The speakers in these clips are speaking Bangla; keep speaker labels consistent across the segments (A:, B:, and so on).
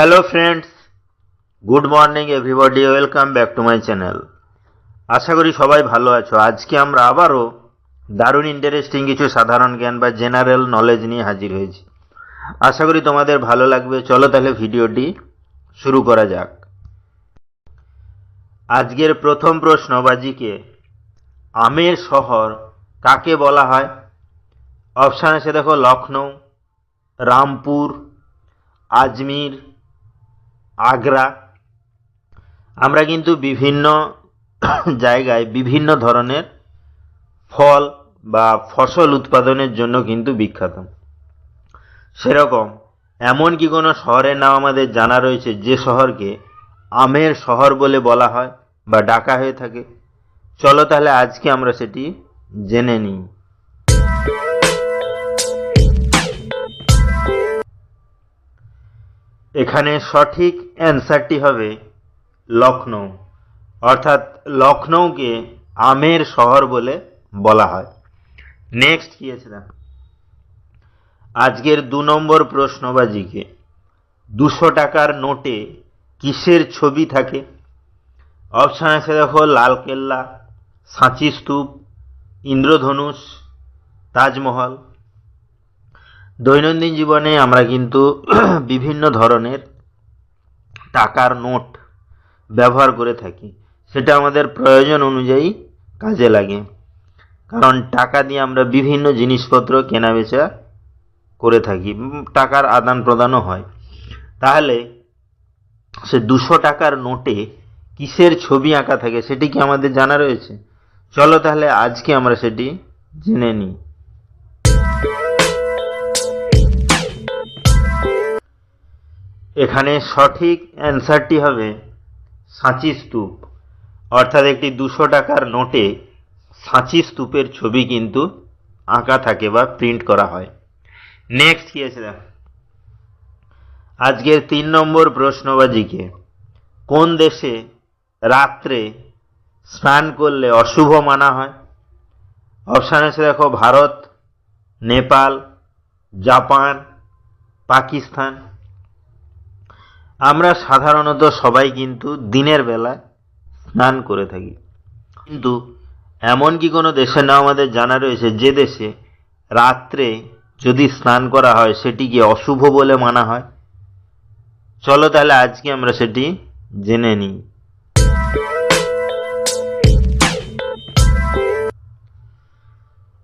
A: Hello friends, good morning everybody, welcome back to my channel. আশা করি সবাই ভালো আছো। আজকে আমরা আবারও দারুণ ইন্টারেস্টিং কিছু সাধারণ জ্ঞান বা জেনারেল নলেজ নিয়ে হাজির হয়েছি। আশা করি তোমাদের ভালো লাগবে। চলো তাহলে ভিডিওটি শুরু করা যাক। আজকের প্রথম প্রশ্ন বাজিকে, আমের শহর কাকে বলা হয়? অপশান আছে দেখো, লখনৌ, রামপুর, আজমির, আগ্রা। আমরা কিন্তু বিভিন্ন জায়গায় বিভিন্ন ধরনের ফল বা ফসল উৎপাদনের জন্য কিন্তু বিখ্যাত। সেরকম এমন কি কোনো শহরের নাম আমাদের জানা রয়েছে যে শহরকে আমের শহর বলে বলা হয় বা ডাকা হয়ে থাকে? চলো তাহলে আজকে আমরা সেটি জেনে নিই। এখানে সঠিক অ্যান্সারটি হবে লখনৌ, অর্থাৎ লখনৌকে আমের শহর বলে বলা হয়। নেক্সট কি আছে না, আজকের 2 নম্বর প্রশ্ন বাজিকে, 200 টাকার নোটে কিসের ছবি থাকে? অপশান আছে দেখো, লালকেল্লা, সাঁচি স্তূপ, ইন্দ্রধনুষ, তাজমহল। দৈনন্দিন জীবনে আমরা কিন্তু বিভিন্ন ধরনের টাকার নোট ব্যবহার করে থাকি। সেটা আমাদের প্রয়োজন অনুযায়ী কাজে লাগে, কারণ টাকা দিয়ে আমরা বিভিন্ন জিনিসপত্র কেনাবেচা করে থাকি, টাকার আদান প্রদানও হয়। তাহলে সে 200 টাকার নোটে কিসের ছবি আঁকা থাকে সেটি কি আমাদের জানা রয়েছে? চলো তাহলে আজকে আমরা সেটি জেনে নিই। এখানে সঠিক অ্যান্সারটি হবে সাঁচি স্তূপ, অর্থাৎ একটি 200 টাকার নোটে সাঁচি স্তূপের ছবি কিন্তু আঁকা থাকে বা প্রিন্ট করা হয়। নেক্সট কি আছে দেখো, আজকের 3 নম্বর প্রশ্নবাজিকে, কোন দেশে রাত্রে স্নান করলে অশুভ মানা হয়? অপশান আছে দেখো, ভারত, নেপাল, জাপান, পাকিস্তান। আমরা সাধারণত সবাই কিন্তু দিনের বেলা স্নান করে থাকি, কিন্তু এমন কি কোনো দেশের নাম আমাদের জানা রয়েছে যে দেশে রাত্রে যদি স্নান করা হয় সেটিকে অশুভ বলে মানা হয়? চলো তাহলে আজকে আমরা সেটি জেনে নিই।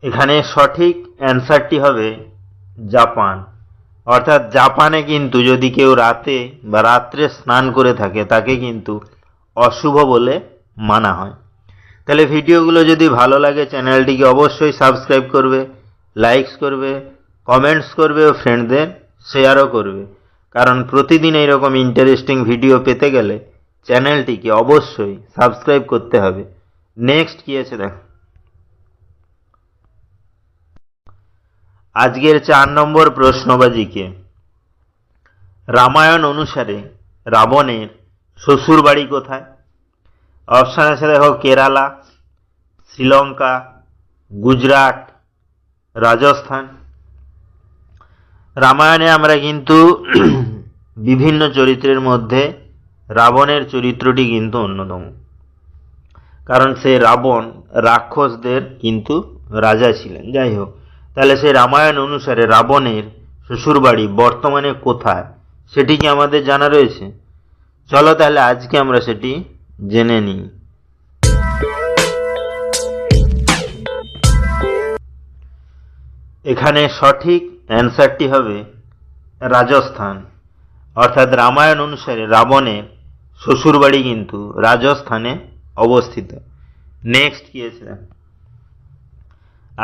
A: এখানে সঠিক অ্যান্সারটি হবে জাপান, অর্থাৎ জাপানে কিন্তু যদি কেউ রাতে বা রাত্রে স্নান করে থাকে তাকে কিন্তু অশুভ বলে মানা হয়। তাহলে ভিডিওগুলো যদি ভালো লাগে চ্যানেলটিকে অবশ্যই সাবস্ক্রাইব করবে, লাইকস করবে, কমেন্টস করবে ও ফ্রেন্ডদের শেয়ারও করবে, কারণ প্রতিদিন এইরকম ইন্টারেস্টিং ভিডিও পেতে গেলে চ্যানেলটিকে অবশ্যই সাবস্ক্রাইব করতে হবে। নেক্সট কি আছে দেখো, আজকের 4 নম্বর প্রশ্নবাজিকে, রামায়ণ অনুসারে রাবণের শ্বশুর বাড়ি কোথায়? অপশান আছে দেখো, কেরালা, শ্রীলঙ্কা, গুজরাট, রাজস্থান। রামায়ণে আমরা কিন্তু বিভিন্ন চরিত্রের মধ্যে রাবণের চরিত্রটি কিন্তু অন্যতম, কারণ সে রাবণ রাক্ষসদের কিন্তু রাজা ছিলেন। যাই হোক, তাহলে সেই রামায়ণ অনুসারে রাবণের শ্বশুরবাড়ি বর্তমানে কোথায় সেটি কি আমাদের জানা রয়েছে? চলো তাহলে আজকে আমরা সেটি জেনে নিই। এখানে সঠিক অ্যান্সারটি হবে রাজস্থান, অর্থাৎ রামায়ণ অনুসারে রাবণের শ্বশুরবাড়ি কিন্তু রাজস্থানে অবস্থিত। নেক্সট কি আছে,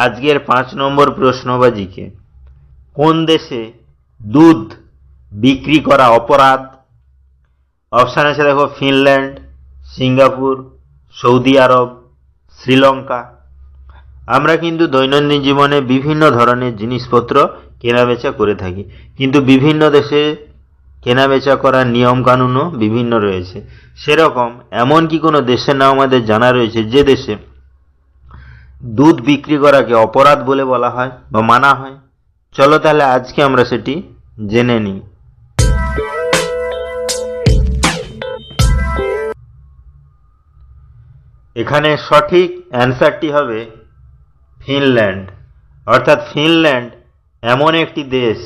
A: আজকের 5 নম্বর প্রশ্নবাজিকে, কোন দেশে দুধ বিক্রি করা অপরাধ? অপশান আছে দেখো, ফিনল্যান্ড, সিঙ্গাপুর, সৌদি আরব, শ্রীলঙ্কা। আমরা কিন্তু দৈনন্দিন জীবনে বিভিন্ন ধরনের জিনিসপত্র কেনাবেচা করে থাকি, কিন্তু বিভিন্ন দেশে কেনাবেচা করার নিয়ম কানুনও বিভিন্ন রয়েছে। সেরকম এমন কি কোনো দেশের নাম আমাদের জানা রয়েছে যে দেশে দুধ বিক্রি করাকে অপরাধ বলে বলা হয় বা মানা হয়? চলো তাহলে আজকে আমরা সেটি জেনে নিই। এখানে সঠিক অ্যান্সারটি হবে ফিনল্যান্ড। অর্থাৎ ফিনল্যান্ড এমন একটি দেশ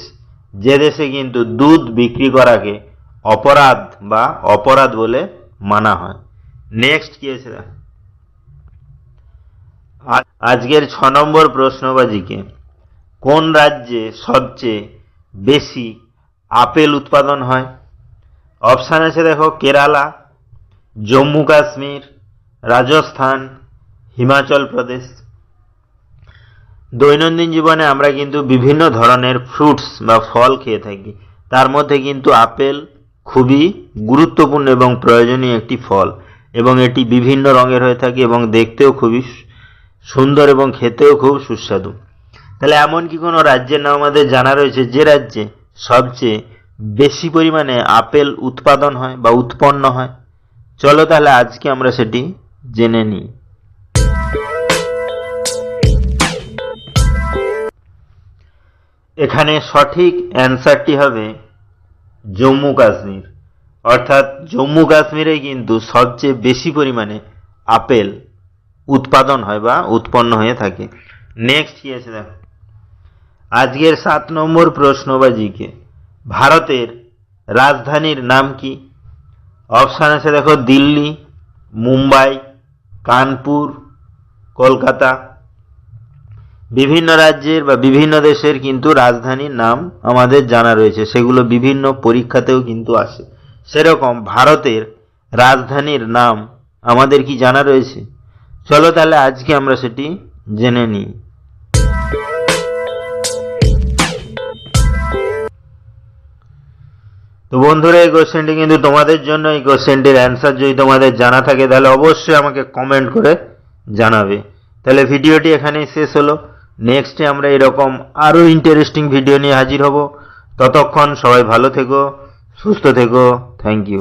A: যে দেশে কিন্তু দুধ বিক্রি করাকে অপরাধ বলে মানা হয়। নেক্সট কি আছে? আজকের 6 নম্বর প্রশ্নবাজিকে কোন রাজ্যে সবচেয়ে বেশি আপেল উৎপাদন হয়? অপশান আছে দেখো, কেরালা, জম্মু কাশ্মীর, রাজস্থান, হিমাচল প্রদেশ। দৈনন্দিন জীবনে আমরা কিন্তু বিভিন্ন ধরনের ফ্রুটস বা ফল খেয়ে থাকি, তার মধ্যে কিন্তু আপেল খুবই গুরুত্বপূর্ণ এবং প্রয়োজনীয় একটি ফল, এবং এটি বিভিন্ন রঙের হয়ে থাকে এবং দেখতেও খুবই সুন্দর এবং খেতেও খুব সুস্বাদু। তাহলে এমন কি কোনো রাজ্যের নাম আমাদের জানা রয়েছে যে রাজ্যে সবচেয়ে বেশি পরিমাণে আপেল উৎপাদন হয় বা উৎপন্ন হয়? চলো তাহলে আজকে আমরা সেটি জেনে নিই। এখানে সঠিক অ্যান্সারটি হবে জম্মু কাশ্মীর। অর্থাৎ জম্মু কাশ্মীরে কিন্তু সবচেয়ে বেশি পরিমাণে আপেল উৎপাদন হয় বা উৎপন্ন হয়ে থাকে। নেক্সট কি আছে দেখো, আজকের 7 নম্বর প্রশ্নবাজিকে ভারতের রাজধানীর নাম কি? অপশান আছে দেখো, দিল্লি, মুম্বাই, কানপুর, কলকাতা। বিভিন্ন রাজ্যের বা বিভিন্ন দেশের কিন্তু রাজধানীর নাম আমাদের জানা রয়েছে, সেগুলো বিভিন্ন পরীক্ষাতেও কিন্তু আসে। সেরকম ভারতের রাজধানীর নাম আমাদের কি জানা রয়েছে? চলো তাহলে আজকে আমরা সেটি জেনে নিই। তো বন্ধুরা, এই কোশ্চেনটি কিন্তু তোমাদের জন্য। এই কোশ্চেনটির অ্যান্সার যদি তোমাদের জানা থাকে তাহলে অবশ্যই আমাকে কমেন্ট করে জানাবে। তাহলে ভিডিওটি এখানেই শেষ হলো। নেক্সটে আমরা এরকম আরও ইন্টারেস্টিং ভিডিও নিয়ে হাজির হব। ততক্ষণ সবাই ভালো থেকো, সুস্থ থেকো। Thank you.